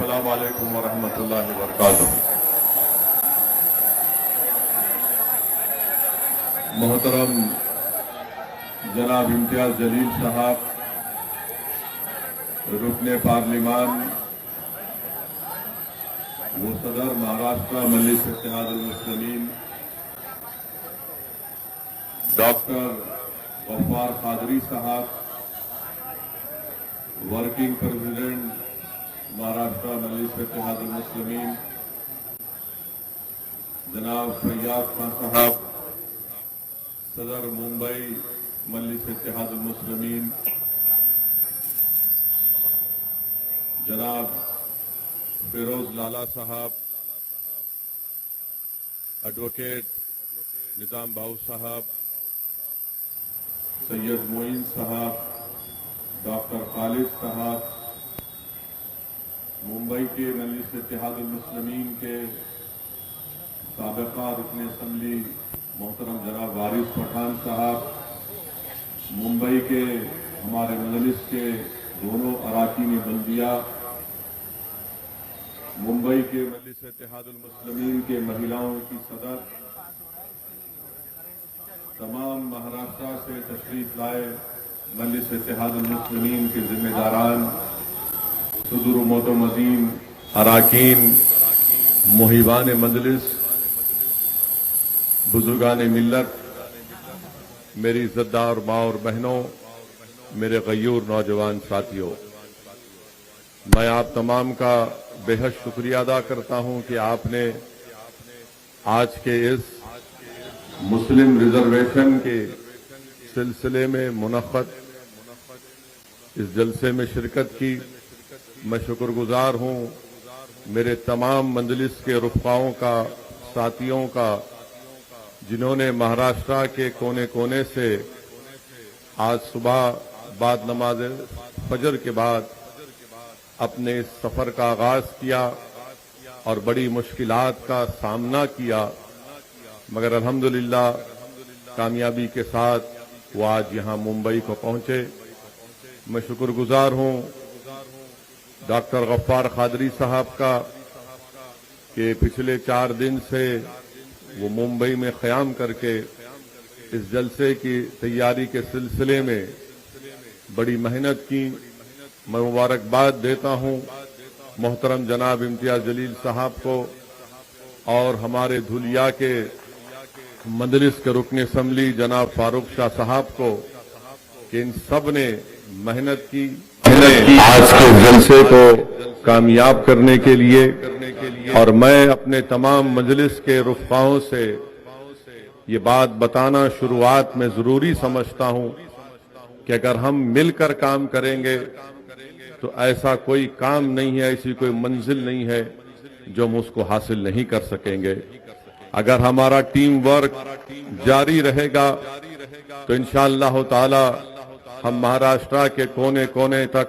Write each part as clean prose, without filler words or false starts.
अस्सलाम वालेकुम वरहमतुल्लाहि वबरकातुहू। मोहतरम जनाब इम्तियाज जलील साहब, रुकने पार्लिमान वो सदर महाराष्ट्र मजलिस इत्तेहादुल मुस्लिमीन डॉक्टर गफ्फार कादरी साहब, वर्किंग प्रेसिडेंट महाराष्ट्र मजलिस इत्तेहादुल मुस्लिमीन जनाब फैयाज खान साहब, सदर मुंबई मजलिस इत्तेहादुल मुस्लिमीन जनाब फिरोज लाला साहब, एडवोकेट निजाम बाऊ साहब, सैयद मोइन साहब, डॉक्टर खालिद साहब, मुंबई के मजलिस इत्तेहादुल मुस्लिमीन के साबिका रुकन असम्बली मोहतरम जनाब वारिस पठान साहब, मुंबई के हमारे मजलिस के दोनों अराकीन बल्दिया, मुंबई के मजलिस इत्तेहादुल मुस्लिमीन के महिलाओं की सदर, तमाम महाराष्ट्र से तशरीफ लाए मजलिस इत्तेहादुल मुस्लिमीन के जिम्मेदारान, सुदूर मोतमदीन अराकीन, मुहिबान मजलिस, बुजुर्गान मिल्लत, मेरी इज्जतदार माँ और बहनों, मेरे गयूर नौजवान साथियों, मैं आप तमाम का बेहद शुक्रिया अदा करता हूं कि आपने आज के इस मुस्लिम रिजर्वेशन के सिलसिले में मुनक़्क़द इस जलसे में शिरकत की। मैं शुक्रगुजार हूं मेरे तमाम मजलिस के रुफ़क़ाओं का, साथियों का, जिन्होंने महाराष्ट्र के कोने कोने से आज सुबह बाद नमाज फजर के बाद अपने इस सफर का आगाज किया और बड़ी मुश्किलात का सामना किया, मगर अल्हम्दुलिल्लाह कामयाबी के साथ वो आज यहां मुंबई को पहुंचे। मैं शुक्रगुजार हूं डॉक्टर गफ्फार कादरी साहब का कि पिछले 4 दिन से वो मुंबई में क़याम करके इस जलसे की तैयारी के सिलसिले में बड़ी मेहनत की। मैं मुबारकबाद देता हूं मोहतरम जनाब इम्तियाज जलील साहब को और हमारे धुलिया के मजलिस के रुकन असम्बली जनाब फारूक शाह साहब को कि इन सब ने मेहनत की आज के जलसे को कामयाब करने के लिए। और मैं अपने तमाम मजलिस के रुफ़क़ाओं से ये बात बताना शुरुआत में जरूरी समझता हूं कि अगर हम मिलकर काम करेंगे तो ऐसा कोई काम नहीं है, ऐसी कोई मंजिल नहीं है जो हम उसको हासिल नहीं कर सकेंगे। अगर हमारा टीम वर्क जारी रहेगा तो इंशाअल्लाह ताला हम महाराष्ट्र के कोने कोने तक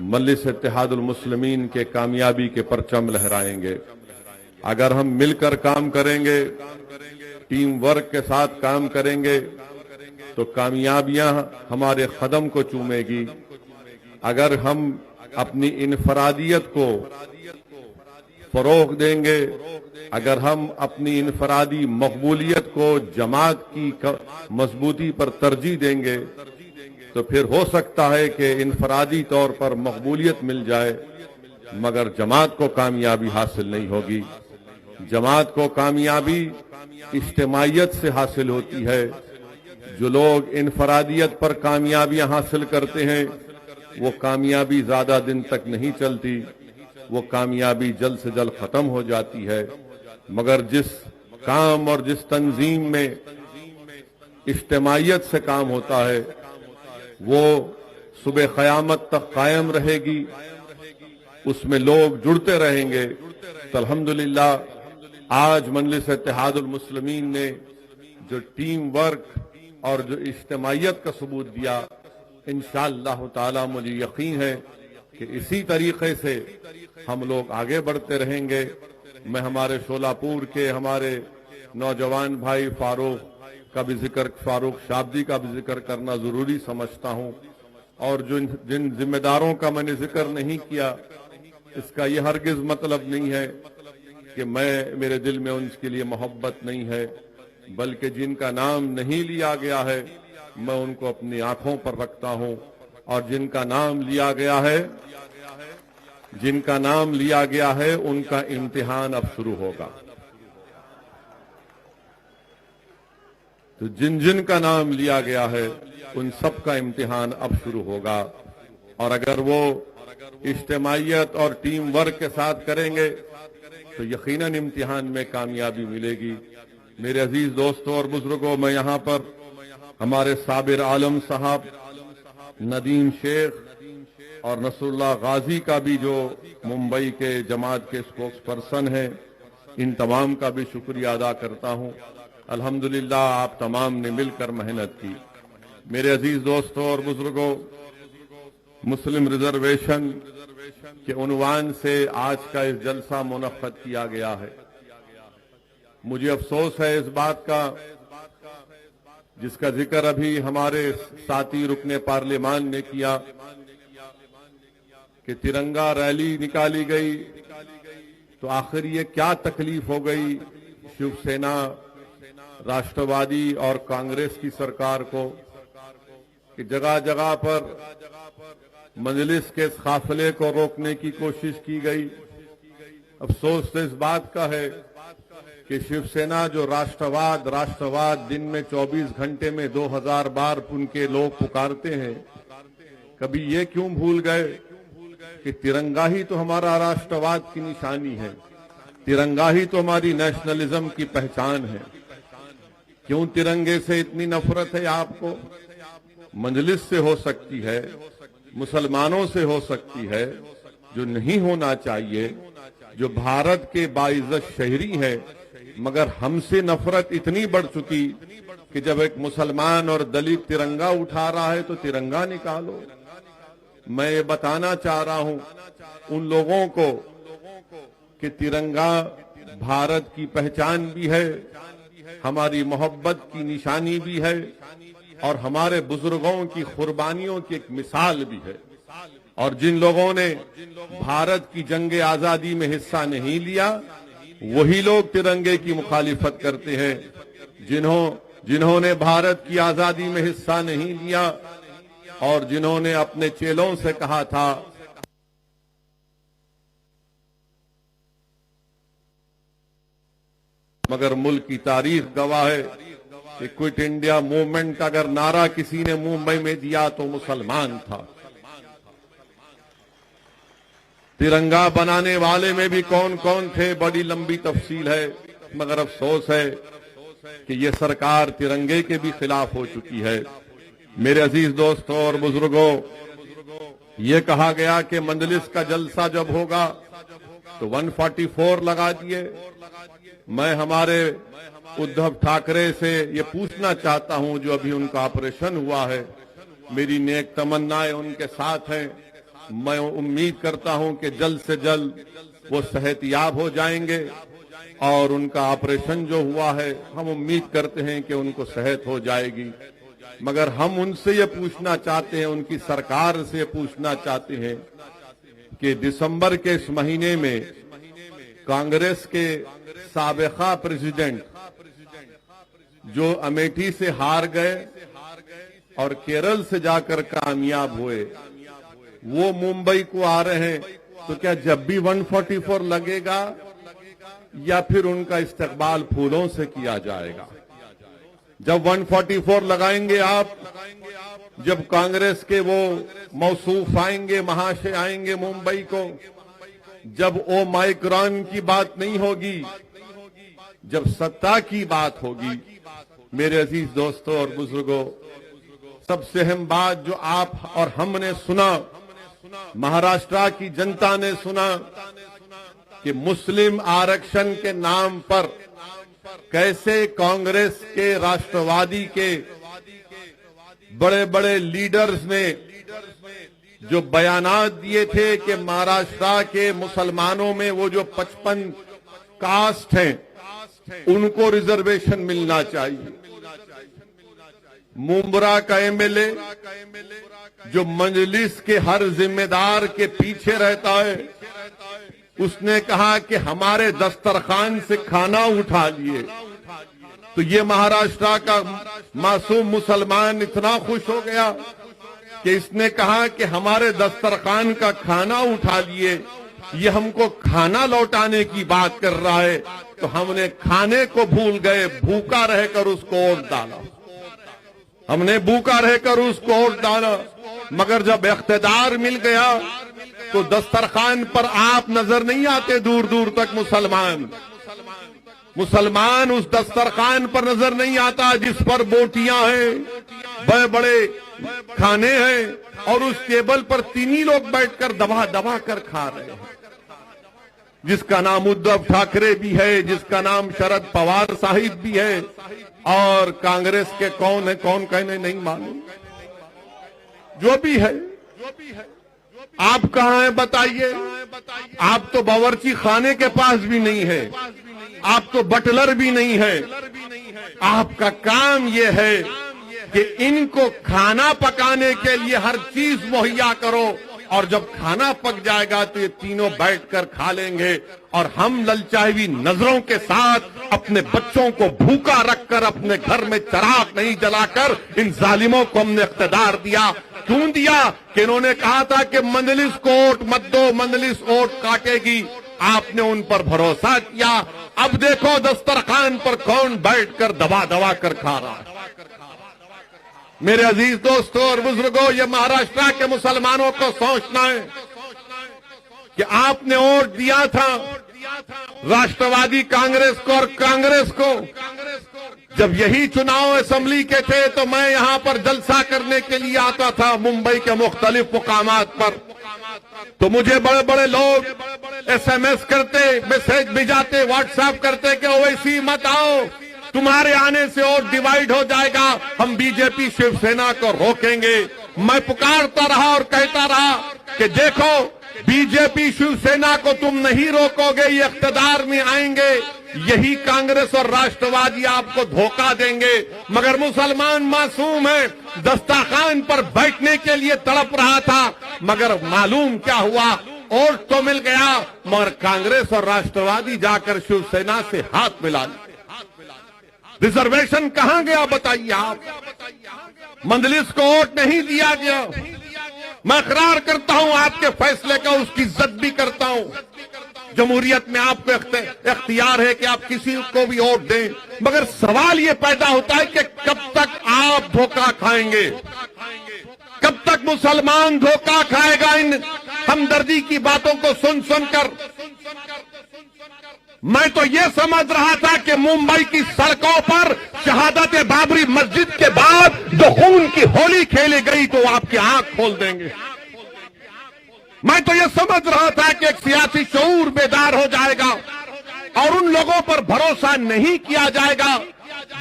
मजलिस इत्तेहादुल मुस्लिमीन के कामयाबी के परचम लहराएंगे। अगर हम मिलकर काम करेंगे, टीम वर्क के साथ काम करेंगे तो कामयाबियां हमारे कदम को चूमेगी। अगर हम अपनी इनफरादियत को फरोग देंगे, अगर हम अपनी इनफरादी मकबूलियत को जमात की मजबूती पर तरजीह देंगे तो फिर हो सकता है कि इनफरादी तौर पर मकबूलियत मिल जाए मगर जमात को कामयाबी हासिल नहीं होगी। जमात को कामयाबी इज्तिमाइयत से हासिल होती है। जो लोग इनफरादियत पर कामयाबियां हासिल करते हैं वो कामयाबी ज्यादा दिन तक नहीं चलती, वो कामयाबी जल्द से जल्द खत्म हो जाती है। मगर जिस काम और जिस तंजीम में इज्तिमाइयत से काम होता है वो सुबह क़यामत तक कायम रहेगी, उसमें लोग जुड़ते रहेंगे। तो अल्हम्दुलिल्लाह आज मजलिस इत्तेहादुल मुस्लिमीन ने जो टीम वर्क और जो इज्तिमाइयत का सबूत दिया, इंशाअल्लाह ताला मुझे यकीन है कि इसी तरीके से हम लोग आगे बढ़ते रहेंगे। मैं हमारे शोलापुर के हमारे नौजवान भाई फारूक शाब्दी का भी जिक्र करना जरूरी समझता हूं और जिन जिम्मेदारों का मैंने जिक्र नहीं किया इसका ये हरगिज मतलब नहीं है कि मेरे दिल में उनके लिए मोहब्बत नहीं है, बल्कि जिनका नाम नहीं लिया गया है मैं उनको अपनी आंखों पर रखता हूं, और जिनका नाम लिया गया है उनका इम्तिहान अब शुरू होगा। तो जिन का नाम लिया गया है उन सब का इम्तिहान अब शुरू होगा, और अगर वो इज्तिमाइयत और टीम वर्क के साथ करेंगे तो यकीनन इम्तिहान में कामयाबी मिलेगी। मेरे अजीज दोस्तों और बुजुर्गों, मैं यहां पर हमारे साबिर आलम साहब, नदीम शेख और नसरुल्लाह गाजी का भी, जो मुंबई के जमात के स्पोक्स पर्सन हैं, इन तमाम का भी शुक्रिया अदा करता हूं। अल्हम्दुलिल्लाह आप तमाम ने मिलकर मेहनत की। मेरे अजीज दोस्तों और बुजुर्गों, मुस्लिम रिजर्वेशन के उन्वान से आज का इस जलसा मुनक्कद किया गया है। मुझे अफसोस है इस बात का, जिसका जिक्र अभी हमारे साथी रुकने पार्लियामान ने किया, कि तिरंगा रैली निकाली गई तो आखिर ये क्या तकलीफ हो गई शिवसेना, राष्ट्रवादी और कांग्रेस की सरकार को कि जगह जगह पर मजलिस के इस काफिले को रोकने की कोशिश की गई। अफसोस तो इस बात का है कि शिवसेना जो राष्ट्रवाद दिन में 24 घंटे में 2000 बार उनके लोग पुकारते हैं, कभी ये क्यों भूल गए कि तिरंगा ही तो हमारा राष्ट्रवाद की निशानी है, तिरंगा ही तो हमारी नेशनलिज्म की पहचान है। क्यों तिरंगे से इतनी नफरत है आपको? मजलिस से हो सकती है, मुसलमानों से हो सकती है, जो नहीं होना चाहिए, जो भारत के बाइज्जत शहरी है, मगर हमसे नफरत इतनी बढ़ चुकी कि जब एक मुसलमान और दलित तिरंगा उठा रहा है तो तिरंगा निकालो। मैं ये बताना चाह रहा हूं उन लोगों को कि तिरंगा भारत की पहचान भी है, हमारी मोहब्बत की निशानी भी है, और हमारे बुजुर्गों की कुर्बानियों की एक मिसाल भी है। और जिन लोगों ने भारत की जंगे आजादी में हिस्सा नहीं लिया, वही लोग तिरंगे की मुखालिफत करते हैं। जिन्होंने भारत की आजादी में हिस्सा नहीं लिया और जिन्होंने अपने चेलों से कहा था मगर मुल्क की तारीख गवाह है कि क्विट इंडिया मूवमेंट का अगर नारा किसी ने मुंबई में दिया तो मुसलमान था। तिरंगा बनाने वाले में भी कौन कौन थे, बड़ी लंबी तफसील है, मगर अफसोस है कि ये सरकार तिरंगे के भी खिलाफ हो चुकी है। मेरे अजीज दोस्तों और बुजुर्गों, ये कहा गया कि मंजलिस का जलसा जब होगा तो 144 लगा दिए। मैं हमारे उद्धव ठाकरे से ये पूछना चाहता हूं, जो अभी उनका ऑपरेशन हुआ है, मेरी नेक तमन्नाएं उनके साथ हैं। मैं उम्मीद करता हूं कि जल्द से जल्द वो सेहतयाब हो जाएंगे, और उनका ऑपरेशन जो हुआ है हम उम्मीद करते हैं कि उनको सेहत हो जाएगी। मगर हम उनसे ये पूछना चाहते हैं, उनकी सरकार से पूछना चाहते हैं कि दिसंबर के इस महीने में कांग्रेस के साबिका प्रेसिडेंट जो अमेठी से हार गए और केरल से जाकर कामयाब हुए, वो मुंबई को आ रहे हैं, तो क्या जब भी 144 लगेगा या फिर उनका इस्तकबाल फूलों से किया जाएगा? जब 144 लगाएंगे आप, जब कांग्रेस के वो मौसूफ आएंगे, महाशय आएंगे मुंबई को, जब ओ माइक्रॉन की बात नहीं होगी, जब सत्ता की बात होगी। मेरे अजीज दोस्तों और बुजुर्गों, सबसे अहम बात जो आप और हमने सुना, महाराष्ट्र की जनता ने सुना कि मुस्लिम आरक्षण के नाम पर कैसे कांग्रेस के, राष्ट्रवादी के बड़े बड़े लीडर्स ने जो बयानात दिए थे कि महाराष्ट्र के मुसलमानों में वो जो 55 कास्ट हैं उनको रिजर्वेशन मिलना चाहिए। मुंब्रा का एमएलए जो मजलिस के हर जिम्मेदार के पीछे रहता है, उसने कहा कि हमारे दस्तरखान से खाना उठा लिए। तो ये महाराष्ट्र का मासूम मुसलमान इतना खुश हो गया कि इसने कहा कि हमारे दस्तरखान का खाना उठा लिए, ये हमको खाना लौटाने की बात कर रहा है। तो हमने खाने को भूल गए, भूखा रहकर उसको वोट डाला। हमने भूखा रहकर उसको वोट डाला, मगर जब इख्तिदार मिल गया तो दस्तरखान पर आप नजर नहीं आते दूर दूर तक। मुसलमान उस दस्तरखान पर नजर नहीं आता जिस पर बोटियां हैं, बड़े बड़े खाने हैं, और उस टेबल पर तीन ही लोग बैठकर दबा दबा कर खा रहे हैं, जिसका नाम उद्धव ठाकरे भी है, जिसका नाम शरद पवार साहिब भी है, और कांग्रेस के कौन है कौन कहने नहीं मालूम। जो भी है, आप कहां हैं बताइए? आप तो बावर्ची खाने के पास भी नहीं है, आप तो बटलर भी नहीं है। आपका काम यह है कि इनको खाना पकाने के लिए हर चीज मुहैया करो, और जब खाना पक जाएगा तो ये तीनों बैठकर खा लेंगे, और हम ललचाई नजरों के साथ अपने बच्चों को भूखा रखकर अपने घर में चिराग नहीं जलाकर इन जालिमों को हमने इख्तिदार दिया। क्यों दिया? कि इन्होंने कहा था कि मंजलिस को वोट मत दो, मंजलिस वोट काटेगी। आपने उन पर भरोसा किया। अब देखो दस्तरखान पर कौन बैठकर दबा दबा कर खा रहा है। मेरे अजीज दोस्तों और बुजुर्गों, ये महाराष्ट्र के मुसलमानों को सोचना है कि आपने वोट दिया था राष्ट्रवादी कांग्रेस को, और कांग्रेस को जब यही चुनाव असेंबली के थे तो मैं यहां पर जलसा करने के लिए आता था मुंबई के मुख्तलिफ मुकामात पर। तो मुझे बड़े बड़े लोग SMS करते, मैसेज भिजाते, व्हाट्सएप करते कि ओवैसी मत आओ, तुम्हारे आने से और डिवाइड हो जाएगा, हम बीजेपी शिवसेना को रोकेंगे। मैं पुकारता रहा और कहता रहा कि देखो, बीजेपी शिवसेना को तुम नहीं रोकोगे, ये इख्तिदार में आएंगे, यही कांग्रेस और राष्ट्रवादी आपको धोखा देंगे। मगर मुसलमान मासूम है, दस्तरखान पर बैठने के लिए तड़प रहा था, मगर मालूम क्या हुआ? वोट तो मिल गया, मगर कांग्रेस और राष्ट्रवादी जाकर शिवसेना से हाथ मिला लिए। रिजर्वेशन कहां गया बताइए आप? मंजलिस को वोट नहीं दिया गया। मैं इकरार करता हूं आपके फैसले का, उसकी इज्जत भी करता हूं। जमहूरियत में आपको इख्तियार है कि आप किसी को भी वोट दें, मगर सवाल ये पैदा होता है कि कब तक आप धोखा खाएंगे? कब तक मुसलमान धोखा खाएगा इन हमदर्दी की बातों को सुन सुनकर? मैं तो ये समझ रहा था कि मुंबई की सड़कों पर शहादत बाबरी मस्जिद के बाद जो खून की होली खेली गई तो आपकी आंख खोल देंगे। मैं तो ये समझ रहा था कि एक सियासी शऊर बेदार हो जाएगा और उन लोगों पर भरोसा नहीं किया जाएगा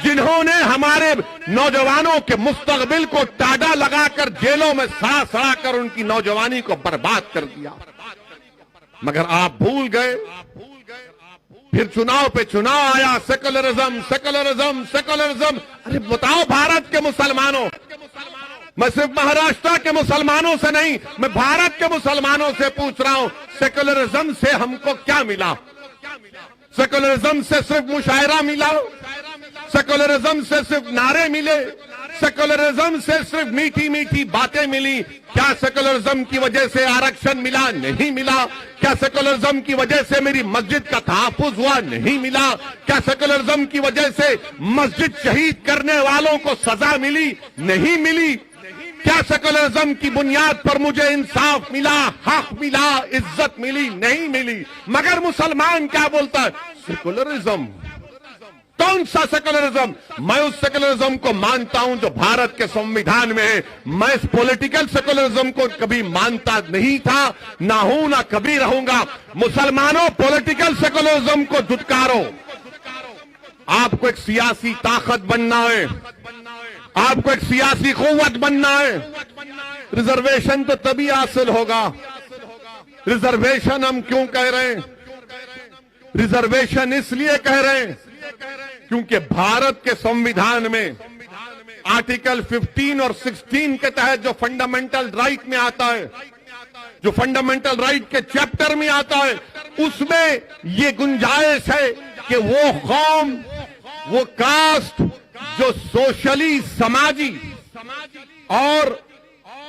जिन्होंने हमारे नौजवानों के मुस्तकबिल को टाडा लगाकर जेलों में सड़ा सड़ा कर उनकी नौजवानी को बर्बाद कर दिया। मगर आप भूल गए। फिर चुनाव पे चुनाव आया, सेकुलरिज्म सेकुलरिज्म सेकुलरिज्म। अरे बताओ भारत के मुसलमानों, मैं सिर्फ महाराष्ट्र के मुसलमानों से नहीं, मैं भारत के मुसलमानों से पूछ रहा हूं, सेकुलरिज्म से हमको क्या मिला? सेकुलरिज्म से सिर्फ मुशायरा मिला? सेकुलरिज्म से सिर्फ नारे मिले? सेकुलरिज्म से सिर्फ मीठी मीठी बातें मिली? क्या सेकुलरिज्म की वजह से आरक्षण मिला? नहीं मिला। क्या सेकुलरिज्म की वजह से मेरी मस्जिद का तहफ्फुज हुआ? नहीं मिला। क्या सेकुलरिज्म की वजह से मस्जिद शहीद करने वालों को सजा मिली? नहीं मिली। क्या सेकुलरिज्म की बुनियाद पर मुझे इंसाफ मिला, हक मिला, इज्जत मिली? नहीं मिली। मगर मुसलमान क्या बोलता है? सेकुलरिज्म। कौन सा सेकुलरिज्म? मैं उस सेकुलरिज्म को मानता हूं जो भारत के संविधान में है। मैं इस पॉलिटिकल सेकुलरिज्म को कभी मानता नहीं था, ना हूं, ना कभी रहूंगा। मुसलमानों, पॉलिटिकल सेकुलरिज्म को धुतकारो। आपको एक सियासी ताकत बनना है, आपको एक सियासी कुव्वत बनना है। रिजर्वेशन तो तभी हासिल होगा। रिजर्वेशन हम क्यों कह रहे हैं? रिजर्वेशन इसलिए कह रहे हैं क्योंकि भारत के संविधान में आर्टिकल 15 और 16 के तहत जो फंडामेंटल राइट में आता है, जो फंडामेंटल राइट के चैप्टर में आता है, उसमें ये गुंजाइश है कि वो कौम, वो कास्ट जो सोशली, समाजी और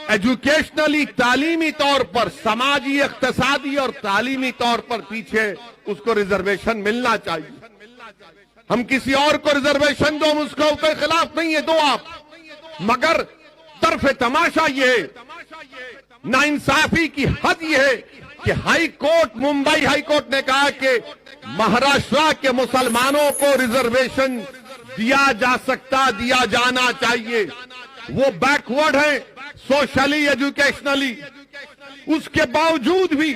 एजुकेशनली, तालीमी तौर पर, समाजी, इक्तिसादी और तालीमी तौर पर पीछे, उसको रिजर्वेशन मिलना चाहिए। हम किसी और को रिजर्वेशन दो, हम उसके खिलाफ नहीं है, दो आप, मगर तरफे तमाशा ये है, नाइंसाफी की हद ये है कि high court, Mumbai high court ने कहा कि महाराष्ट्र के मुसलमानों को रिजर्वेशन दिया जा सकता, दिया जाना चाहिए। वो बैकवर्ड है सोशली, एजुकेशनली। उसके बावजूद भी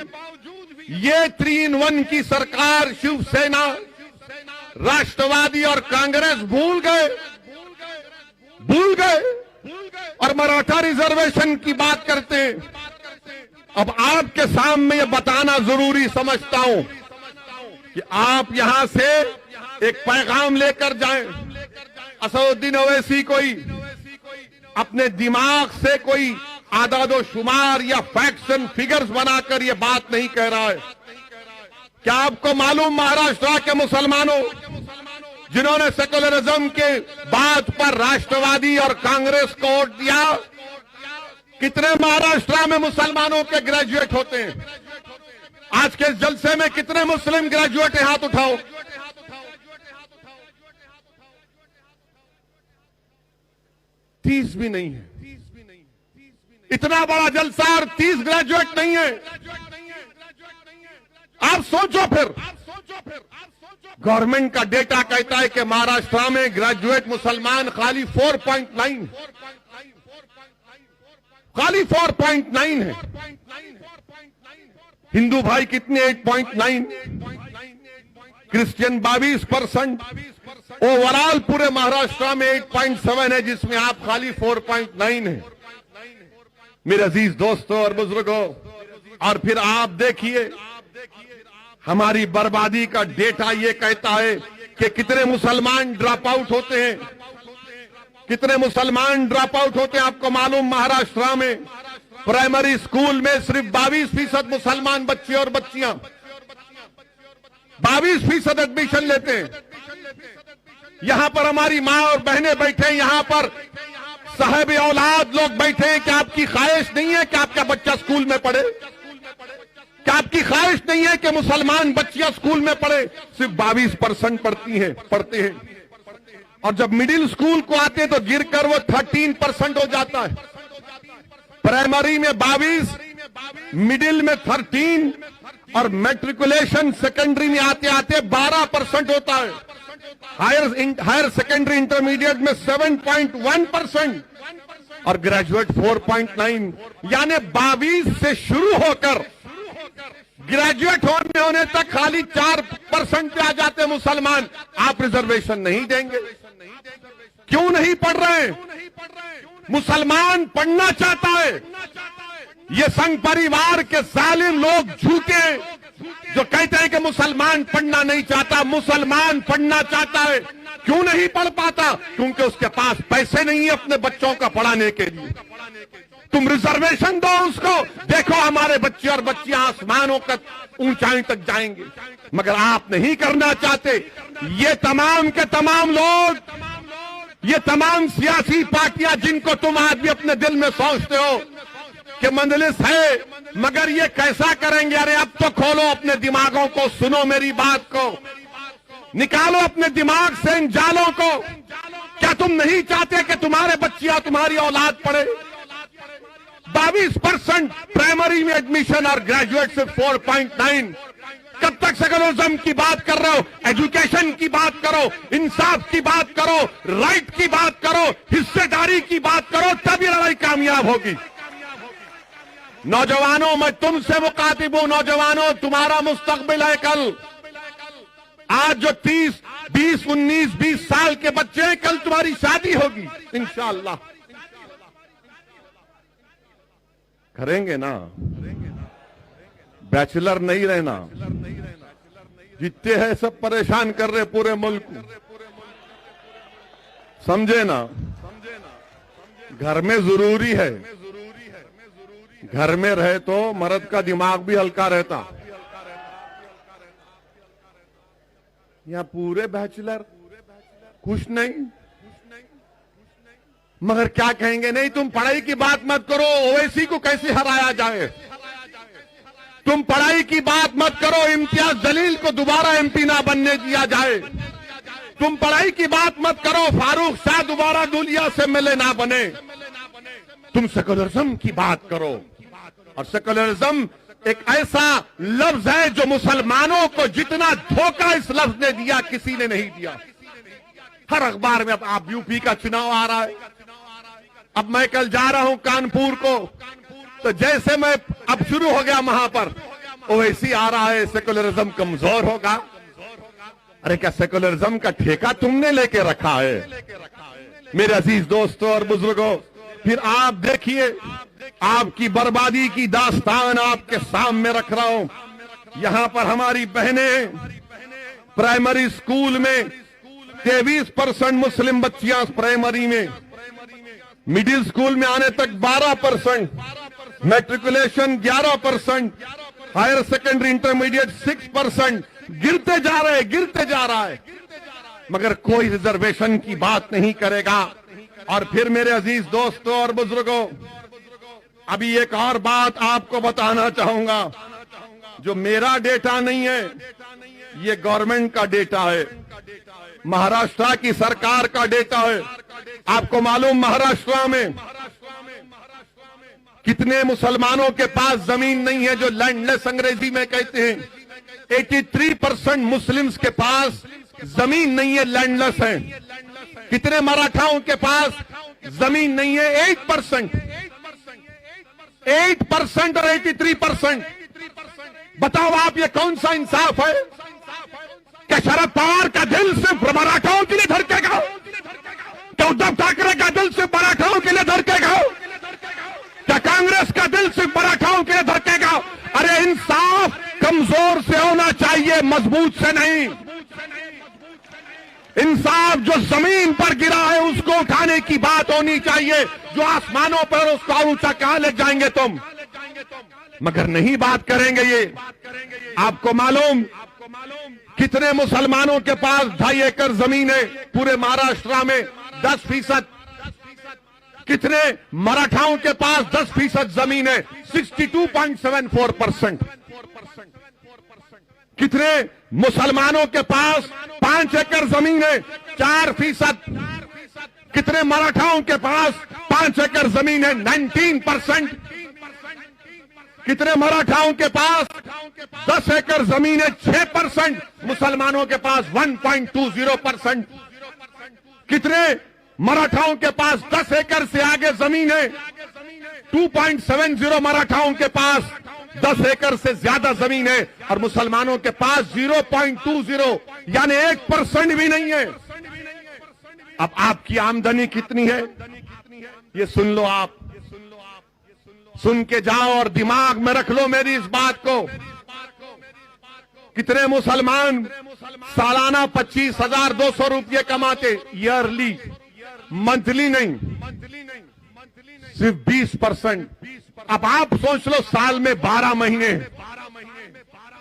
ये 3-in-1 की सरकार, शिवसेना, राष्ट्रवादी और कांग्रेस भूल गए और मराठा रिजर्वेशन की बात करते हैं। अब आपके सामने ये बताना जरूरी समझता हूं कि आप यहां से एक पैगाम लेकर जाएं। असदुद्दीन ओवैसी कोई अपने दिमाग से कोई आदादो शुमार या फैक्ट्स एंड फिगर्स बनाकर ये बात नहीं कह रहा है। क्या आपको मालूम, महाराष्ट्र के मुसलमानों जिन्होंने सेकुलरिज्म के बात पर राष्ट्रवादी और कांग्रेस को वोट दिया, कितने महाराष्ट्र में मुसलमानों के ग्रेजुएट होते हैं? आज के इस जलसे में कितने मुस्लिम ग्रेजुएट हैं? हाथ उठाओ। 30 भी नहीं है। इतना बड़ा जलसा और 30 ग्रेजुएट नहीं है। आप सोचो फिर। गवर्नमेंट का डेटा कहता है कि महाराष्ट्र में ग्रेजुएट मुसलमान खाली 4.9, खाली 4.9 है। हिंदू भाई कितने? 8.9, क्रिश्चियन 22%, ओवरऑल पूरे महाराष्ट्र में 8.7 है, जिसमें आप खाली 4.9 है। मेरे अजीज दोस्तों और बुजुर्गों, और फिर आप देखिए हमारी बर्बादी का डेटा ये कहता है कि कितने मुसलमान ड्रॉप आउट होते हैं, कितने मुसलमान ड्रॉप आउट होते हैं। आपको मालूम, महाराष्ट्र में प्राइमरी स्कूल में सिर्फ 22% मुसलमान बच्चे और बच्चियां 22% एडमिशन लेते हैं। यहां पर हमारी मां और बहनें बैठे हैं, यहां पर साहिब औलाद लोग बैठे हैं। क्या आपकी ख्वाहिश नहीं है कि आपका बच्चा स्कूल में पढ़े? क्या आपकी ख्वाहिश नहीं है कि मुसलमान बच्चियां स्कूल में पढ़े? सिर्फ 22% पढ़ते हैं। और जब मिडिल स्कूल को आते हैं तो गिरकर वो 13% हो जाता है। प्राइमरी में 22, मिडिल में 13 और मैट्रिकुलेशन सेकेंडरी में आते आते 12% होता है। हायर सेकेंडरी इंटरमीडिएट में 7.1% और ग्रेजुएट 4.9, यानी 22 से शुरू होकर ग्रेजुएट होने तक खाली 4% पे आ जाते मुसलमान। आप रिजर्वेशन नहीं देंगे? क्यों नहीं पढ़ रहे? मुसलमान पढ़ना चाहता है। ये संघ परिवार के जालिम लोग झूठे जो कहते हैं कि मुसलमान पढ़ना नहीं चाहता। मुसलमान पढ़ना चाहता है। क्यों नहीं पढ़ पाता? क्योंकि उसके पास पैसे नहीं है अपने बच्चों का पढ़ाने के लिए। तुम रिजर्वेशन दो उसको, देखो हमारे बच्चे और बच्चियां आसमानों का ऊंचाई तक जाएंगे। मगर आप नहीं करना चाहते। ये तमाम के तमाम लोग, ये तमाम सियासी पार्टियां जिनको तुम आज भी अपने दिल में सोचते हो कि मंजलिस है, मगर ये कैसा करेंगे? अरे अब तो खोलो अपने दिमागों को, सुनो मेरी बात को, निकालो अपने दिमाग से इन जालों को। क्या तुम नहीं चाहते कि तुम्हारे बच्चियां, तुम्हारी औलाद पढ़े? 22% प्राइमरी में एडमिशन और ग्रेजुएट से 4.9। कब तक सेकुलरिज्म की बात कर रहे हो? एजुकेशन की बात करो, इंसाफ की बात करो, राइट की बात करो, हिस्सेदारी की बात करो, तभी लड़ाई कामयाब होगी। नौजवानों, मैं तुमसे मुखातिब हूं। नौजवानों, तुम्हारा मुस्तकबिल है कल। आज जो 30, 20, 19, 20 साल के बच्चे हैं, कल तुम्हारी शादी होगी इंशाअल्लाह। करेंगे ना? बैचलर नहीं रहना। जितने हैं सब परेशान कर रहे पूरे मुल्क को, समझे ना? घर में जरूरी है। घर में रहे तो मर्द का दिमाग भी हल्का रहता। यहाँ पूरे बैचलर खुश नहीं, मगर क्या कहेंगे, नहीं तुम पढ़ाई की बात मत करो, ओवैसी को कैसे हराया जाए, तुम पढ़ाई की बात मत करो, इम्तियाज जलील को दोबारा एमपी ना बनने दिया जाए, तुम पढ़ाई की बात मत करो, फारूक शाह दोबारा दुलिया से एमएलए ना बने, तुम सेकुलरिज्म की बात करो। और सेकुलरिज्म एक ऐसा लफ्ज है जो मुसलमानों को जितना धोखा इस लफ्ज ने दिया किसी ने नहीं दिया। हर अखबार में, अब आप यूपी का चुनाव आ रहा है, अब मैं कल जा रहा हूं कानपुर को, तो जैसे मैं अब शुरू हो गया वहां पर, ओवैसी आ रहा है सेकुलरिज्म कमजोर होगा। अरे क्या सेकुलरिज्म का ठेका तुमने लेके रखा है? मेरे अजीज दोस्तों और बुजुर्गों, फिर आप देखिए, आपकी बर्बादी की दास्तान आपके सामने रख रहा हूं। यहां पर हमारी बहनें प्राइमरी स्कूल में 23% मुस्लिम बच्चियां प्राइमरी में, मिडिल स्कूल में आने तक 12%, मैट्रिकुलेशन 11%, हायर सेकेंडरी इंटरमीडिएट 6%, गिरते जा रहा है, मगर कोई रिजर्वेशन की बात नहीं करेगा। और फिर मेरे अजीज दोस्तों और बुजुर्गों, अभी एक और बात आपको बताना चाहूंगा, जो मेरा डेटा नहीं है, ये गवर्नमेंट का डेटा है, महाराष्ट्र की सरकार का डेटा है। आपको मालूम महाराष्ट्र में कितने मुसलमानों के पास जमीन नहीं है, जो लैंडलेस अंग्रेजी में कहते हैं। 83% मुस्लिम्स के पास जमीन नहीं है, लैंडलेस है। कितने मराठाओं के पास जमीन नहीं है? 8% और 83%। बताओ आप, ये कौन सा इंसाफ है? क्या शरद पवार का दिल सिर्फ मराठाओं के लिए धड़केगा? क्या उद्धव ठाकरे का दिल सिर्फ मराठाओं के लिए धड़केगा? क्या कांग्रेस का दिल सिर्फ मराठाओं के लिए धड़केगा? अरे इंसाफ कमजोर से होना चाहिए, मजबूत से नहीं। इंसाफ जो जमीन पर गिरा है उसको उठाने की बात होनी चाहिए, जो आसमानों पर उसको ऊंचा कहां ले जाएंगे तुम, मगर नहीं बात करेंगे ये। आपको मालूम कितने मुसलमानों के पास 2.5 एकड़ जमीन है पूरे महाराष्ट्र में? 10%। कितने मराठाओं के पास 10% जमीन है? 62.74%। कितने मुसलमानों के पास 5 एकड़ जमीन है? 4%। कितने मराठाओं के पास 5 एकड़ जमीन है? 19%। कितने मराठाओं के पास 10 एकड़ जमीन है? 6%। मुसलमानों के पास 1.20%। कितने मराठाओं के पास 10 एकड़ से आगे जमीन है? 2.70। मराठाओं के पास 10 एकड़ से ज्यादा जमीन है, और मुसलमानों के पास 0.20, यानी 1% भी नहीं है। अब आपकी आमदनी कितनी है ये सुन लो, आप सुन के जाओ और दिमाग में रख लो मेरी इस बात को। कितने मुसलमान सालाना 25,200 रुपये कमाते? ईयरली, मंथली नहीं, सिर्फ 20%। अब आप सोच लो, साल में 12 महीने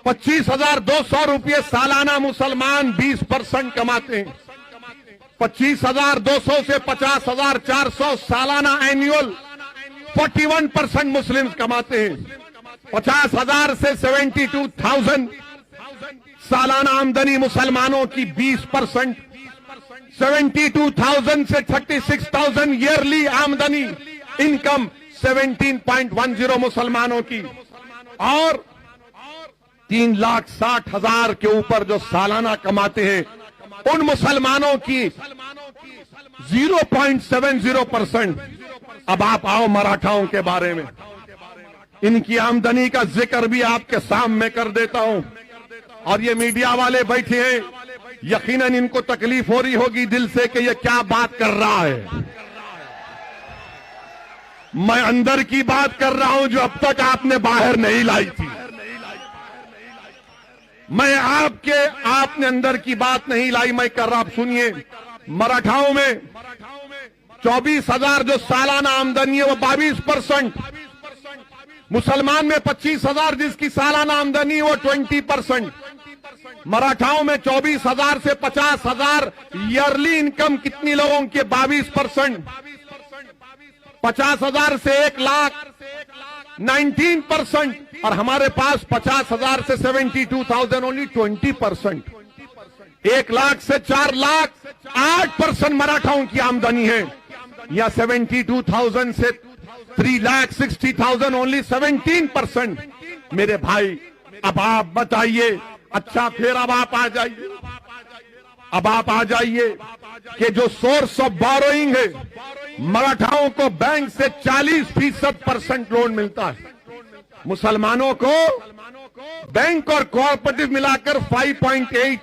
25,200 रुपये सालाना मुसलमान 20% कमाते हैं। 25,200 से 50,400 सालाना एनुअल 41% मुस्लिम्स कमाते हैं। 50,000 से 72,000 सालाना आमदनी मुसलमानों की 20%। 72,000 से 36,000 ईयरली आमदनी, इनकम 17.10 मुसलमानों की, और 3,60,000 के ऊपर जो सालाना कमाते हैं उन मुसलमानों की 0.70%। अब आप आओ मराठाओं के बारे में, इनकी आमदनी का जिक्र भी आपके सामने कर देता हूं। और ये मीडिया वाले बैठे हैं, यकीनन इनको तकलीफ हो रही होगी दिल से कि ये क्या बात कर रहा है। मैं अंदर की बात कर रहा हूं जो अब तक आपने बाहर नहीं लाई थी। मैं आपने अंदर की बात नहीं लाई, मैं कर रहा। आप सुनिए, मराठाओं में 24,000 जो सालाना आमदनी है वो 22%। मुसलमान में 25,000 जिसकी सालाना आमदनी है वो 20%। मराठाओं में 24,000 से 50,000 ईयरली इनकम कितनी लोगों की? 22%। 50,000 से 1,00,000 19%। और हमारे पास 50,000 से 72,000 ओनली 20%। 1,00,000 से 4,00,000 8% मराठाओं की आमदनी है। या 72,000 से 3,60,000 ओनली 17%। मेरे भाई अब आप बताइए, अच्छा फिर अब आप आ जाइए कि जो सोर्स ऑफ बोरोइंग है, मराठाओं को बैंक से 40% लोन मिलता है। मुसलमानों को बैंक और कोऑपरेटिव मिलाकर 5.8,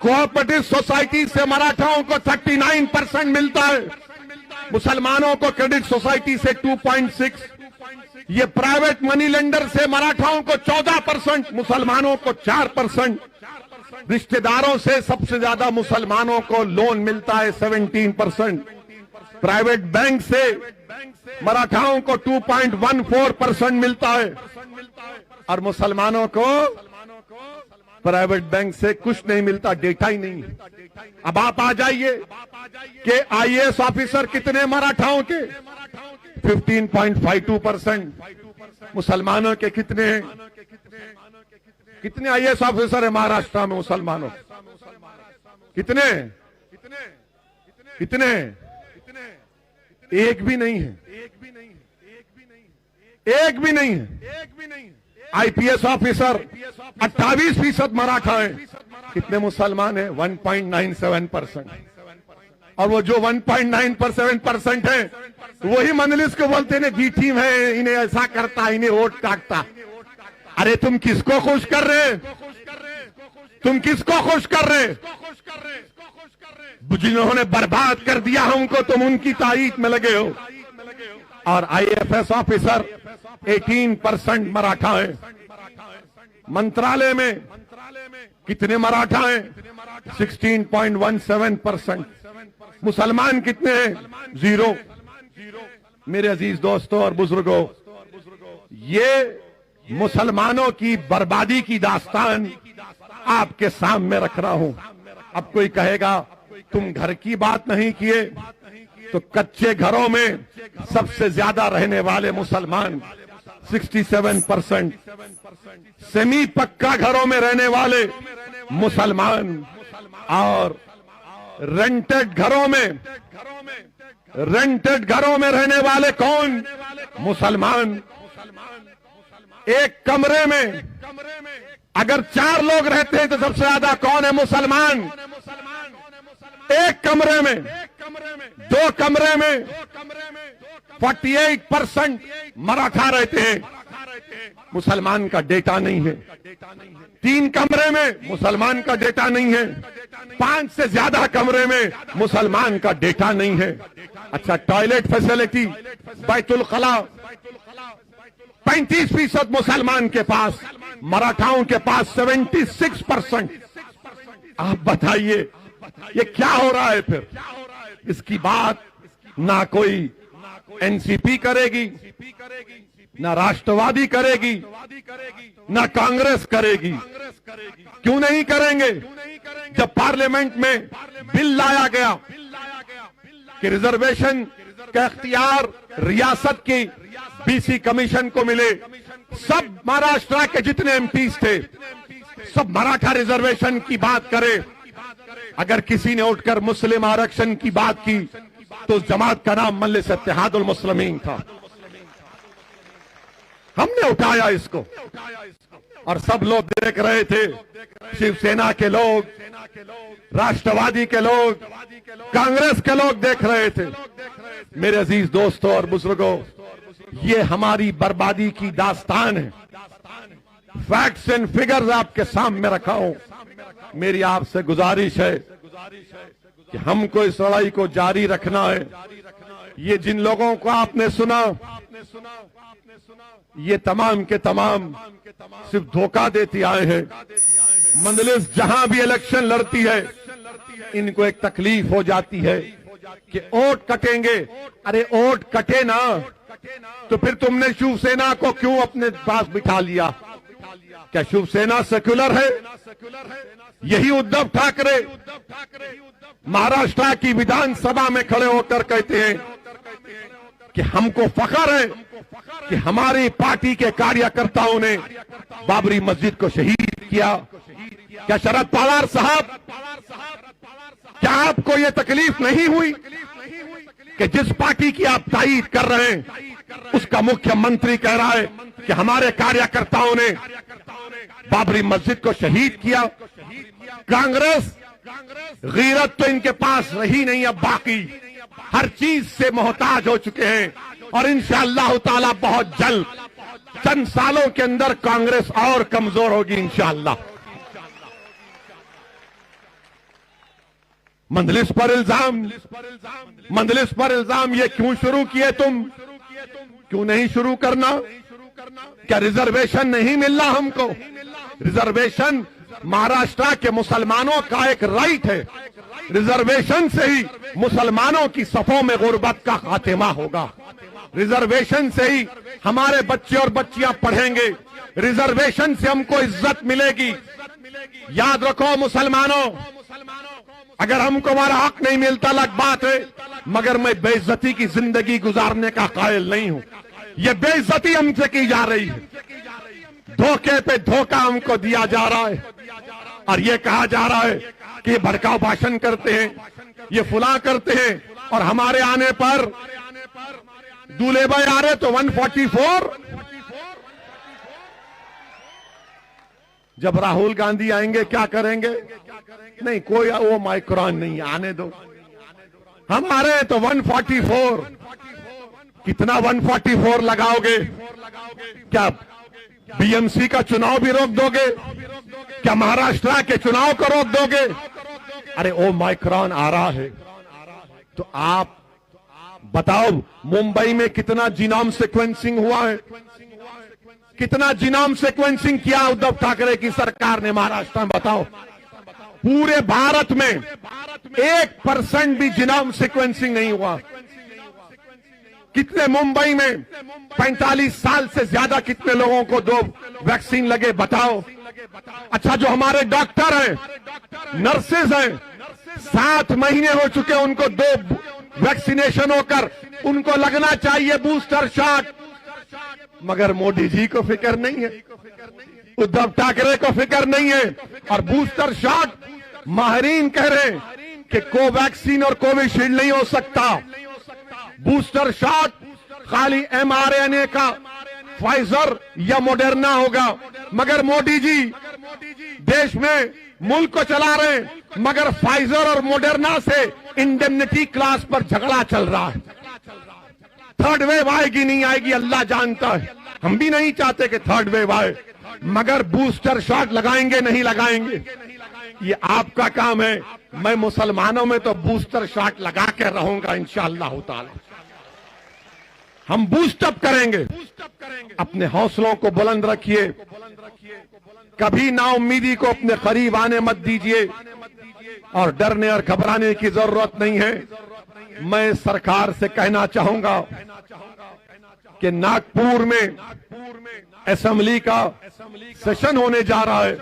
कोऑपरेटिव सोसाइटी से मराठाओं को 39% मिलता है, मुसलमानों को क्रेडिट सोसाइटी से 2.6, ये प्राइवेट मनी लेंडर से मराठाओं को 14%, मुसलमानों को 4%, रिश्तेदारों से सबसे ज्यादा मुसलमानों को लोन मिलता है 17%, प्राइवेट बैंक से मराठाओं को 2.14% मिलता है, और मुसलमानों को प्राइवेट बैंक से कुछ नहीं मिलता, डेटा ही नहीं है। अब आप आ जाइए कि आईएएस ऑफिसर कितने मराठाओं के? 15.52%। मुसलमानों के कितने हैं? कितने आईएएस ऑफिसर है महाराष्ट्र में मुसलमानों? कितने? एक भी नहीं है। एक भी नहीं है। आईपीएस ऑफिसर 28% मराठा है। कितने मुसलमान है? 1.97%। और वो जो 1.97% है, वही मंजलिस को बोलते हैं बी टीम है, इन्हें ऐसा करता, इन्हें वोट काटता। अरे तुम किसको खुश कर रहे? तुम किसको खुश कर रहे? जिन्होंने बर्बाद कर दिया हमको, तुम उनकी तारीफ में लगे हो। और आईएफएस ऑफिसर 18% मराठा है। मंत्रालय में कितने मराठा हैं? 16.17%। मुसलमान कितने हैं? 0। मेरे अजीज दोस्तों और बुजुर्गों, ये मुसलमानों की बर्बादी की दास्तान आपके सामने रख रहा हूं। अब कोई कहेगा तुम घर की बात नहीं किए, तो कच्चे घरों में सबसे ज्यादा रहने वाले मुसलमान 67%, सेमी पक्का घरों में रहने वाले मुसलमान, और रेंटेड घरों में रहने वाले कौन? मुसलमान। एक कमरे में अगर 4 लोग रहते हैं तो सबसे ज्यादा कौन है? मुसलमान। एक कमरे में, 2 कमरे में 48% मराठा रहते हैं, मुसलमान का डेटा नहीं है। 3 कमरे में मुसलमान का डेटा नहीं है, 5 से ज्यादा कमरे में मुसलमान का डेटा नहीं है। अच्छा, टॉयलेट फैसिलिटी, बैतुल खला 35% मुसलमान के पास, मराठाओं के पास 76%। आप बताइए ये क्या हो रहा है? फिर इसकी बात ना कोई एनसीपी करेगी, ना राष्ट्रवादी करेगी, ना कांग्रेस करेगी। क्यों नहीं करेंगे? जब पार्लियामेंट में बिल लाया गया कि रिजर्वेशन का इख्तियार रियासत की बीसी कमीशन को मिले, सब महाराष्ट्र के जितने एमपीज थे सब मराठा रिजर्वेशन की बात करे। अगर किसी ने उठकर मुस्लिम आरक्षण की बात की तो जमात का नाम मजलिस इत्तेहादुल मुस्लिमीन था। हमने उठाया इसको और सब लोग देख रहे थे, शिवसेना के लोग, राष्ट्रवादी के लोग, कांग्रेस के लोग देख रहे थे। मेरे अजीज दोस्तों और बुजुर्गों, ये हमारी बर्बादी की दास्तान है। फैक्ट्स एंड फिगर्स आपके सामने रखा हूं। मेरी आपसे गुजारिश है कि हमको इस लड़ाई को जारी रखना है। ये जिन लोगों को आपने सुना, ये तमाम के तमाम सिर्फ धोखा देती आए हैं। मंजलिस जहां भी इलेक्शन लड़ती है, इनको एक तकलीफ हो जाती है कि वोट कटेंगे। अरे वोट कटे ना तो फिर तुमने शिवसेना को क्यों अपने पास बिठा लिया? क्या शिवसेना सेक्युलर है? यही उद्धव ठाकरे महाराष्ट्र की विधानसभा में खड़े होकर कहते हैं कि हमको फख्र है कि हमारी पार्टी के कार्यकर्ताओं ने बाबरी मस्जिद को शहीद किया। क्या शरद पवार साहब, क्या आपको ये तकलीफ नहीं हुई कि जिस पार्टी की आप तारीफ कर रहे हैं उसका मुख्यमंत्री कह रहा है कि हमारे कार्यकर्ताओं ने बाबरी मस्जिद को शहीद किया? कांग्रेस गीरत तो इनके पास रही नहीं, अब बाकी हर चीज से मोहताज हो चुके हैं और इंशाअल्लाह ताला बहुत जल्द चंद सालों के अंदर कांग्रेस और कमजोर होगी इंशाअल्लाह। मंदलिस पर इल्जाम ये क्यों शुरू किए तुम? क्यों नहीं शुरू करना? क्या रिजर्वेशन नहीं मिल रहा हमको? रिजर्वेशन महाराष्ट्र के मुसलमानों का एक राइट है। रिजर्वेशन से ही मुसलमानों की सफों में गुर्बत का खात्मा होगा। रिजर्वेशन से ही हमारे बच्चे और बच्चियां पढ़ेंगे। रिजर्वेशन से हमको इज्जत मिलेगी। याद रखो मुसलमानों, अगर हमको हमारा हक नहीं मिलता अलग बात है, मगर मैं बेइज्जती की जिंदगी गुजारने का कायल नहीं हूं। ये बेइज्जती हमसे की जा रही है, धोखे पे धोखा हमको दिया जा रहा है और ये कहा जा रहा है कि ये भड़काऊ भाषण करते हैं, ये फुला करते हैं और हमारे आने पर दूल्हे भाई आ रहे तो 144। जब राहुल गांधी आएंगे क्या करेंगे? नहीं, कोई वो माइक्रोन नहीं, आने दो। हम आ रहे हैं तो 144। कितना 144 लगाओगे? क्या बीएमसी का चुनाव भी रोक दोगे? क्या महाराष्ट्र के चुनाव को रोक दोगे? अरे ओ माइक्रोन आ रहा है तो आप बताओ मुंबई में कितना जीनोम सीक्वेंसिंग हुआ है? कितना जीनोम सीक्वेंसिंग किया उद्धव ठाकरे की सरकार ने महाराष्ट्र में? बताओ। पूरे भारत में 1% भी जीनोम सीक्वेंसिंग नहीं हुआ। कितने मुंबई में 45 साल से ज्यादा कितने लोगों को 2 वैक्सीन लगे? बताओ। अच्छा, जो हमारे डॉक्टर हैं, नर्सेज हैं, 7 महीने हो चुके उनको 2 वैक्सीनेशन होकर, उनको लगना चाहिए बूस्टर शॉट, मगर मोदी जी को फिक्र नहीं है, उद्धव ठाकरे को फिक्र नहीं है। और बूस्टर शॉट माहिरीन कह रहे हैं कि कोवैक्सीन और कोविशील्ड नहीं हो सकता। बूस्टर शॉट खाली mRNA का फाइजर या मॉडर्ना होगा। मगर मोदी जी देश में मुल्क को चला रहे हैं, मगर फाइजर और मॉडर्ना से इंडेमनिटी क्लास पर झगड़ा चल रहा है। थर्ड वेव आएगी नहीं आएगी अल्लाह जानता है, हम भी नहीं चाहते कि थर्ड वेव आए, मगर बूस्टर शॉट लगाएंगे नहीं लगाएंगे ये आपका काम है। मैं मुसलमानों में तो बूस्टर शॉट लगा के रहूंगा इंशाअल्लाह ताला। हम बूस्टअप करेंगे। अपने हौसलों को बुलंद रखिए, कभी नाउम्मीदी को अपने करीब आने मत दीजिए और डरने और घबराने की जरूरत नहीं है। मैं सरकार से कहना चाहूंगा कि नागपुर में असेंबली का सेशन होने जा रहा है।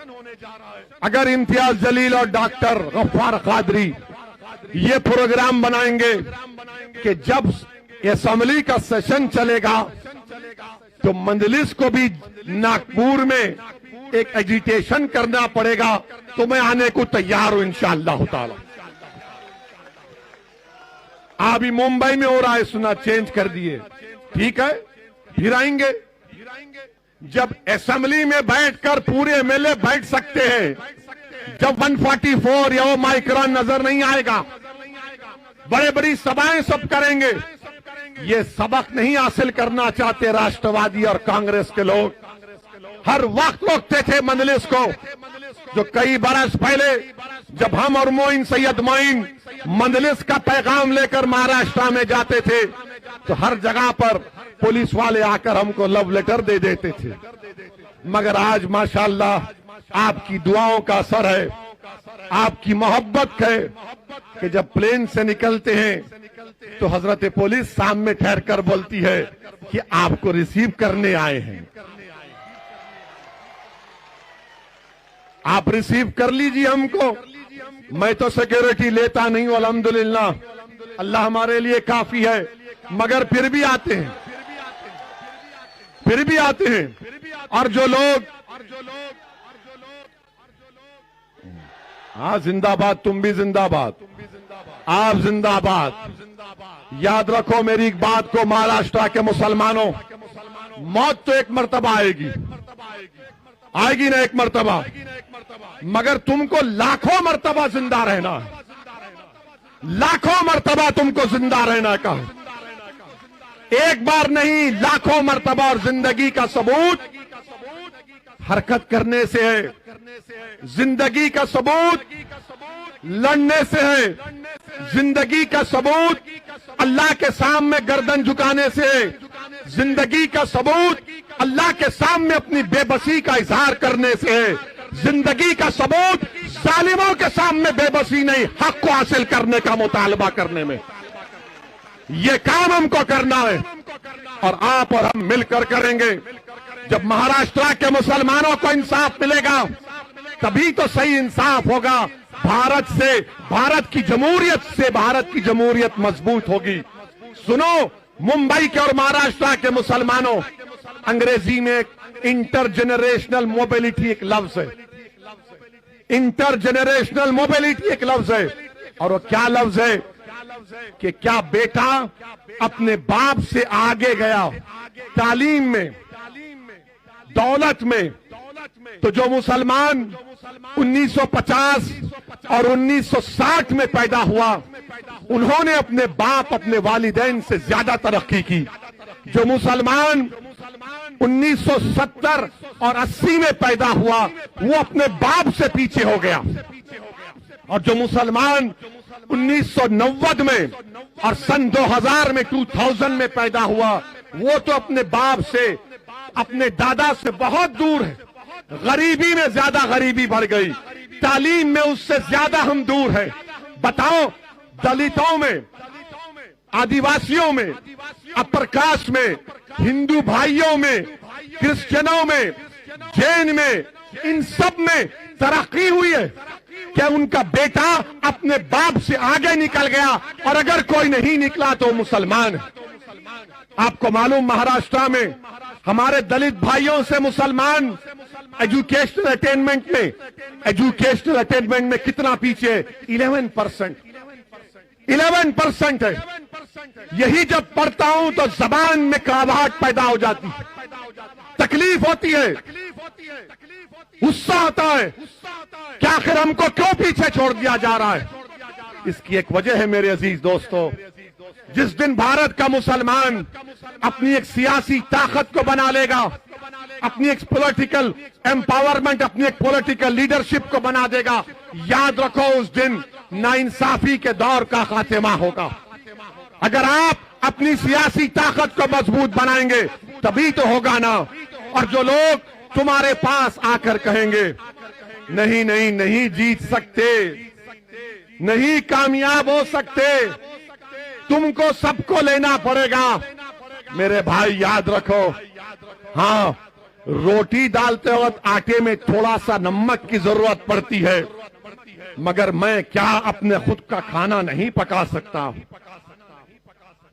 अगर इम्तियाज जलील और डॉक्टर गफ्फार कादरी ये प्रोग्राम बनाएंगे कि जब असेंबली का सेशन चलेगा तो मंदलिस को भी नागपुर में एक एजिटेशन करना पड़ेगा, तो मैं आने को तैयार हूं इंशाअल्लाह ताला। अभी मुंबई में हो रहा है, सुना चेंज कर दिए, ठीक है, फिर आएंगे। जब असेंबली में बैठकर पूरे एमएलए बैठ सकते हैं, जब 144 या वो माइक्रोन नजर नहीं आएगा, बड़े बड़ी सभाएं सब करेंगे। ये सबक नहीं हासिल करना चाहते राष्ट्रवादी और कांग्रेस के लोग। हर वक्त रोकते थे मंदलिस को। जो कई बरस पहले जब हम और मोइन सैयद मोइन मंदलिस का पैगाम लेकर महाराष्ट्र में जाते थे तो हर जगह पर पुलिस वाले आकर हमको लव लेटर दे देते थे। मगर आज माशाअल्लाह आपकी दुआओं का असर है, आपकी मोहब्बत है कि जब प्लेन से निकलते हैं तो हजरत पुलिस सामने ठहर कर बोलती है कि आपको रिसीव करने आए हैं। आप रिसीव कर लीजिए हमको। मैं तो सिक्योरिटी लेता नहीं हूं, अल्हम्दुलिल्लाह, अल्लाह हमारे लिए काफी है, मगर फिर भी आते हैं, फिर भी आते हैं। और जो लोग हाँ जिंदाबाद, तुम भी जिंदाबाद, आप जिंदाबाद। याद रखो मेरी एक बात को, महाराष्ट्र के मुसलमानों, मौत तो एक मर्तबा आएगी, आएगी ना एक मर्तबा, मगर तुमको लाखों मर्तबा जिंदा रहना है, लाखों मर्तबा तुमको जिंदा रहना का है। एक बार नहीं, लाखों मर्तबा। और जिंदगी का सबूत हरकत करने से है, जिंदगी का सबूत लड़ने से है, जिंदगी का सबूत अल्लाह के सामने गर्दन झुकाने से है, जिंदगी का सबूत अल्लाह के सामने अपनी बेबसी का इजहार करने से है, जिंदगी का सबूत जालिमों के सामने बेबसी नहीं, हक को हासिल करने का मुतालबा करने में। ये काम हमको करना है और आप और हम मिलकर करेंगे। जब महाराष्ट्र के मुसलमानों को इंसाफ मिलेगा तभी तो सही इंसाफ होगा। भारत से, भारत की जमहूरियत से भारत की जमहूरियत मजबूत होगी। सुनो, मुंबई के और महाराष्ट्र के मुसलमानों, अंग्रेजी में इंटरजेनरेशनल मोबिलिटी एक लफ्ज है, इंटरजेनरेशनल मोबिलिटी एक लफ्ज है। और वो क्या लफ्ज है कि क्या बेटा अपने बाप से आगे गया तालीम में, दौलत में, तो जो मुसलमान 1950 और 1960 में पैदा हुआ उन्होंने अपने बाप, अपने वालिदैन से ज्यादा तरक्की की। जो मुसलमान 1970 और 80 में पैदा हुआ वो अपने बाप से पीछे हो गया। और जो मुसलमान 1990 में और सन 2000 में 2000 में पैदा हुआ वो तो अपने बाप से, अपने दादा से बहुत दूर है। गरीबी में ज्यादा गरीबी बढ़ गई, तालीम में उससे ज्यादा हम दूर हैं। बताओ, दलितों में, आदिवासियों में, अपर कास्ट में, हिंदू भाइयों में, क्रिश्चियनों में, जैन में, इन सब में तरक्की हुई है क्या? उनका बेटा अपने बाप से आगे निकल गया और अगर कोई नहीं निकला तो मुसलमान है। आपको मालूम, महाराष्ट्र में हमारे दलित भाइयों से मुसलमान एजुकेशनल अटेनमेंट में कितना पीछे? 11%। 11% है। यही जब पढ़ता हूं तो जबान में कड़वाहट पैदा हो जाती है, तकलीफ होती है, गुस्सा आता है कि आखिर हमको क्यों पीछे छोड़ दिया जा रहा है। इसकी एक वजह है मेरे अजीज दोस्तों, जिस दिन भारत का मुसलमान अपनी एक सियासी ताकत को बना लेगा, अपनी एक पॉलिटिकल एम्पावरमेंट, अपनी एक पॉलिटिकल लीडरशिप को बना देगा, याद रखो उस दिन नाइंसाफी के दौर का खात्मा होगा। अगर आप अपनी सियासी ताकत को मजबूत बनाएंगे तभी तो होगा ना। और जो लोग तुम्हारे पास आकर कहेंगे नहीं नहीं नहीं जीत सकते, नहीं कामयाब हो सकते, तुमको सबको लेना पड़ेगा, मेरे भाई याद रखो, हाँ, रोटी डालते वक्त आटे में थोड़ा सा नमक की जरूरत पड़ती है, मगर मैं क्या अपने खुद का खाना नहीं पका सकता?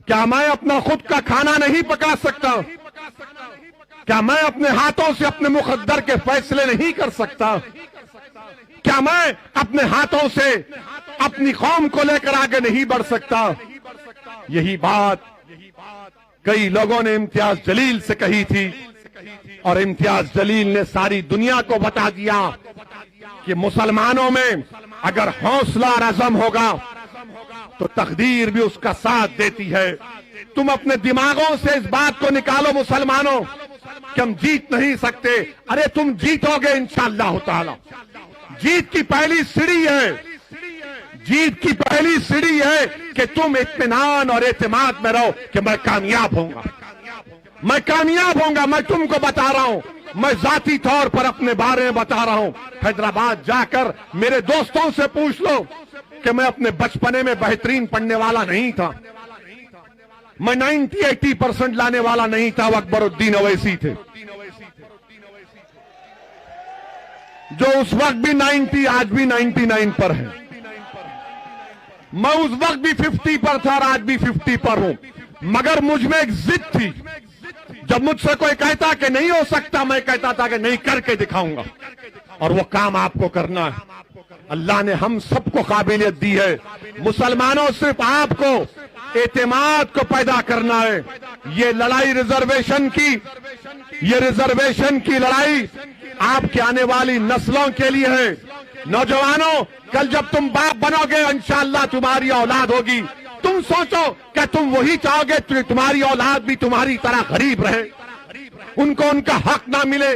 क्या मैं अपना खुद का खाना नहीं पका सकता? क्या मैं अपने हाथों से अपने मुकद्दर के फैसले नहीं कर सकता? क्या मैं अपने हाथों से अपनी कौम को लेकर आगे नहीं बढ़ सकता? यही बात कई लोगों ने इम्तियाज जलील से कही थी और इम्तियाज जलील ने सारी दुनिया को बता दिया कि मुसलमानों में अगर हौसला और अज़म होगा तो तकदीर भी उसका साथ देती है। तुम अपने दिमागों से इस बात को निकालो मुसलमानों कि हम जीत नहीं सकते। अरे तुम जीतोगे इंशाअल्लाह ताला। जीत की पहली सीढ़ी है, जीत की पहली सीढ़ी है कि तुम इत्मीनान और एतमाद में रहो कि मैं कामयाब होऊंगा, मैं कामयाब होऊंगा। मैं तुमको बता रहा हूं, मैं जाती तौर पर अपने बारे में बता रहा हूं। हैदराबाद जाकर मेरे दोस्तों से पूछ लो कि मैं अपने बचपने में बेहतरीन पढ़ने वाला नहीं था, मैं 90-80% लाने वाला नहीं था, वो अकबरुद्दीन अवैसी थे। जो उस वक्त भी 90 आज भी 99 पर है। मैं उस वक्त भी 50 पर था और आज भी 50 पर हूं, मगर मुझ में एक जिद थी। जब मुझसे कोई कहता कि नहीं हो सकता, मैं कहता था कि नहीं, करके दिखाऊंगा, और वो काम आपको करना है। अल्लाह ने हम सबको काबिलियत दी है। मुसलमानों, सिर्फ आपको एतमाद को पैदा करना है। ये लड़ाई रिजर्वेशन की, ये रिजर्वेशन की लड़ाई आपके आने वाली नस्लों के लिए है। नौजवानों, कल जब तुम बाप बनोगे, इंशाअल्लाह तुम्हारी औलाद होगी। तुम सोचो कि तुम वही चाहोगे तुम्हारी औलाद भी तुम्हारी तरह गरीब रहे, उनको उनका हक ना मिले।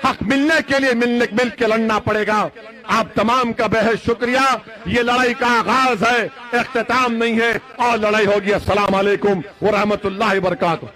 हक मिलने के लिए मिल के लड़ना पड़ेगा। आप तमाम का बेहद शुक्रिया। ये लड़ाई का आगाज है, इख्तिताम नहीं है, और लड़ाई होगी। अस्सलाम वालेकुम व रहमतुल्लाहि व बरकातुहू।